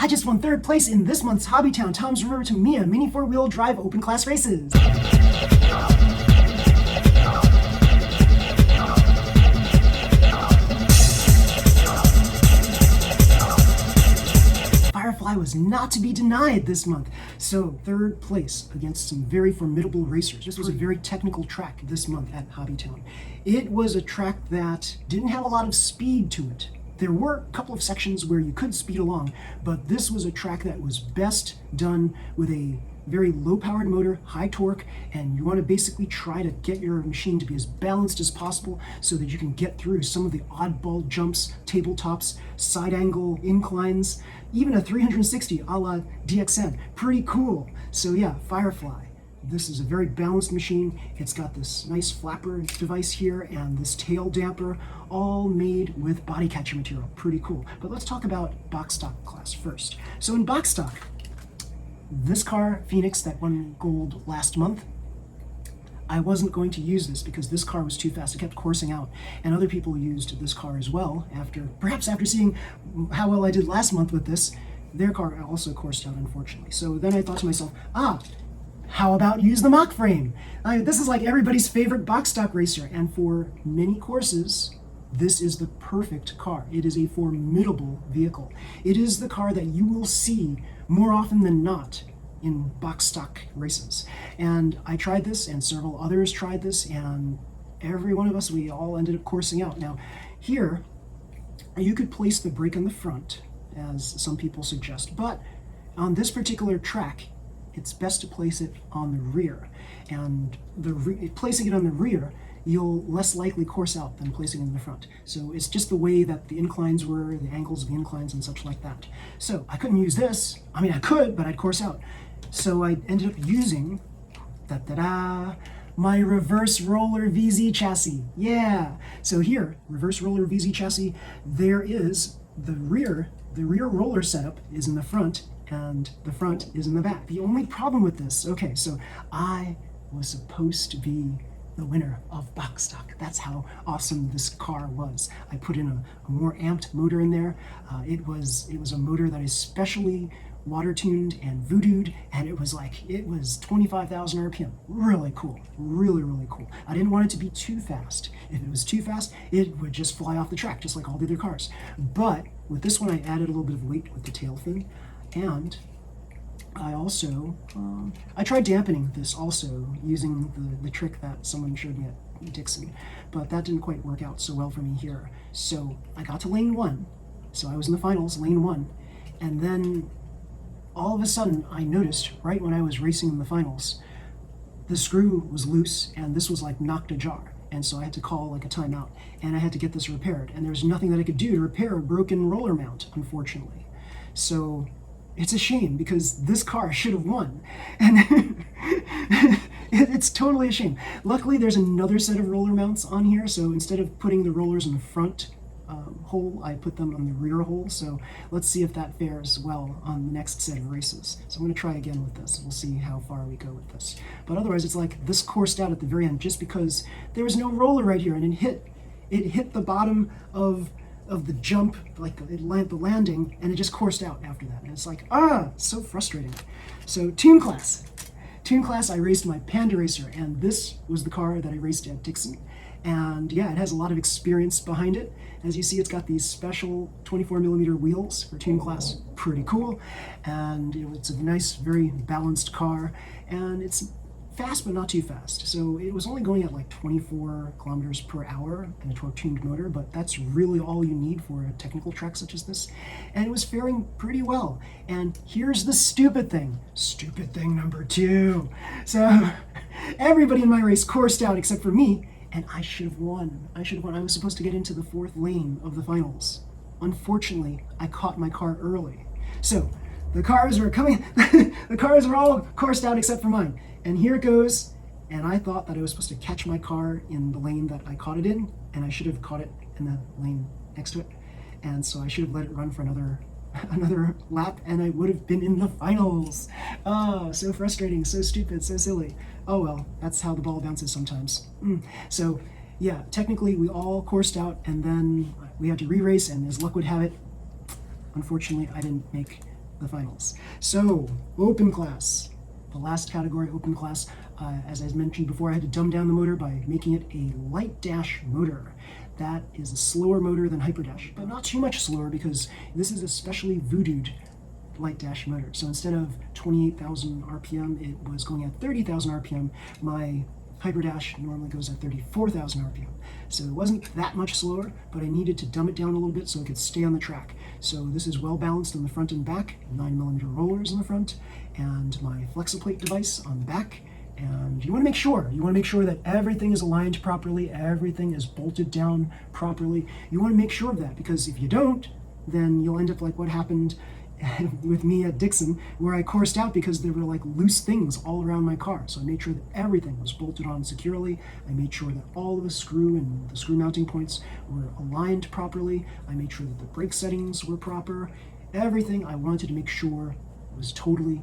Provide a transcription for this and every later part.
I just won 3rd place in this month's Hobbytown Tom's River Tamiya Mini 4-Wheel Drive Open Class Races. Firefly was not to be denied this month. So 3rd place against some very formidable racers. This was a very technical track this month at Hobbytown. It was a track that didn't have a lot of speed to it. There were a couple of sections where you could speed along, but this was a track that was best done with a very low-powered motor, high torque, and you want to basically try to get your machine to be as balanced as possible so that you can get through some of the oddball jumps, tabletops, side angle inclines, even a 360 a la DXN. Pretty cool. So yeah, Firefly. This is a very balanced machine. It's got this nice flapper device here and this tail damper, all made with body catcher material. Pretty cool. But let's talk about box stock class first. So in box stock, this car, Phoenix, that won gold last month, I wasn't going to use this because this car was too fast. It kept coursing out. And other people used this car as well, perhaps after seeing how well I did last month with this. Their car also coursed out, unfortunately. So then I thought to myself, how about use the mock frame? This is like everybody's favorite box stock racer, and for many courses, this is the perfect car. It is a formidable vehicle. It is the car that you will see more often than not in box stock races. And I tried this, and several others tried this, and every one of us, we all ended up coursing out. Now, here, you could place the brake on the front, as some people suggest, but on this particular track, it's best to place it on the rear. And placing it on the rear, you'll less likely course out than placing it in the front. So it's just the way that the inclines were, the angles of the inclines and such like that. So I couldn't use this. I mean, I could, but I'd course out. So I ended up using, my reverse roller VZ chassis. Yeah. So here, reverse roller VZ chassis, there is the rear roller setup is in the front, and the front is in the back. The only problem with this, okay, so I was supposed to be the winner of box stock. That's how awesome this car was. I put in a more amped motor in there. It was a motor that is specially water tuned and voodooed, and it was 25,000 RPM. Really cool, really cool. I didn't want it to be too fast. If it was too fast, it would just fly off the track, just like all the other cars. But with this one, I added a little bit of weight with the tail fin, and I also, I tried dampening this also using the trick that someone showed me at Dixon, but that didn't quite work out so well for me here. So I got to lane 1, so I was in the finals, lane 1, and then all of a sudden I noticed right when I was racing in the finals, the screw was loose and this was like knocked ajar. And so I had to call like a timeout, and I had to get this repaired. And there's nothing that I could do to repair a broken roller mount, unfortunately. So it's a shame because this car should have won. And it's totally a shame. Luckily, there's another set of roller mounts on here. So instead of putting the rollers in the front hole, I put them on the rear hole. So let's see if that fares well on the next set of races. So I'm going to try again with this. We'll see how far we go with this. But otherwise, it's like this coursed out at the very end just because there was no roller right here, and it hit the bottom of the jump, like the landing, and it just coursed out after that. And it's like, so frustrating. So Tune Class, I raced my Panda Racer, and this was the car that I raced at Dixon. And yeah, it has a lot of experience behind it. As you see, it's got these special 24mm wheels for Tune Class. Pretty cool. And it's a nice, very balanced car. And it's fast, but not too fast. So it was only going at like 24 kilometers per hour in a torque-tuned motor, but that's really all you need for a technical track such as this. And it was faring pretty well. And here's the stupid thing number 2. So everybody in my race coursed out except for me, and I should have won. I was supposed to get into the 4th lane of the finals. Unfortunately, I caught my car early. So the cars were coming, the cars were all coursed out except for mine. And here it goes, and I thought that I was supposed to catch my car in the lane that I caught it in, and I should have caught it in the lane next to it. And so I should have let it run for another lap, and I would have been in the finals. Oh, so frustrating, so stupid, so silly. Oh well, that's how the ball bounces sometimes. So yeah, technically we all coursed out, and then we had to re-race, and as luck would have it, unfortunately I didn't make the finals. So, open class. The last category, open class, as I mentioned before, I had to dumb down the motor by making it a light dash motor. That is a slower motor than Hyper Dash, but not too much slower because this is a specially voodooed light dash motor. So instead of 28,000 RPM, it was going at 30,000 RPM. My Hyper Dash normally goes at 34,000 RPM. So it wasn't that much slower, but I needed to dumb it down a little bit so it could stay on the track. So this is well balanced on the front and back, 9mm rollers in the front, and my Flexi-Plate device on the back. And you want to make sure that everything is aligned properly, everything is bolted down properly. You want to make sure of that, because if you don't, then you'll end up like what happened with me at Dixon, where I coursed out because there were like loose things all around my car. So I made sure that everything was bolted on securely. I made sure that all of the screw and the screw mounting points were aligned properly. I made sure that the brake settings were proper. Everything I wanted to make sure was totally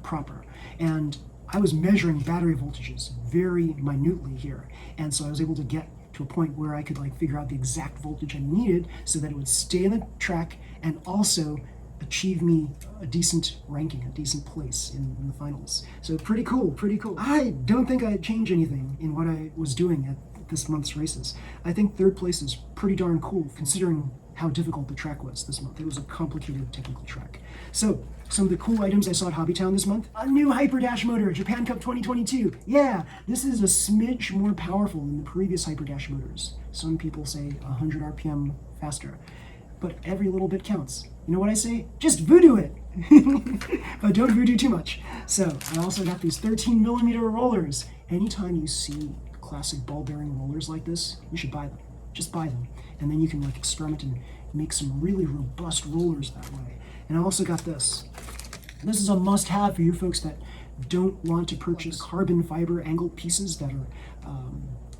proper. And I was measuring battery voltages very minutely here. And so I was able to get to a point where I could like figure out the exact voltage I needed so that it would stay in the track and also achieve me a decent ranking, a decent place in the finals. So pretty cool, pretty cool. I don't think I'd change anything in what I was doing at this month's races. I think third place is pretty darn cool considering how difficult the track was this month. It was a complicated technical track. So some of the cool items I saw at Hobbytown this month: a new Hyper Dash motor, Japan Cup 2022. Yeah, this is a smidge more powerful than the previous Hyper Dash motors. Some people say 100 RPM faster, but every little bit counts. You know what I say? Just voodoo it! But don't voodoo too much. So I also got these 13mm rollers. Anytime you see classic ball bearing rollers like this, you should buy them. Just buy them. And then you can like experiment and make some really robust rollers that way. And I also got this. This is a must-have for you folks that don't want to purchase carbon fiber angled pieces that are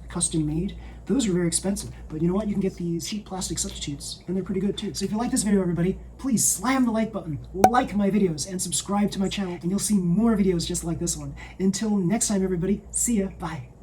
custom made. Those are very expensive, but you know what? You can get these cheap plastic substitutes, and they're pretty good too. So if you like this video, everybody, please slam the like button, like my videos, and subscribe to my channel, and you'll see more videos just like this one. Until next time, everybody, see ya, bye.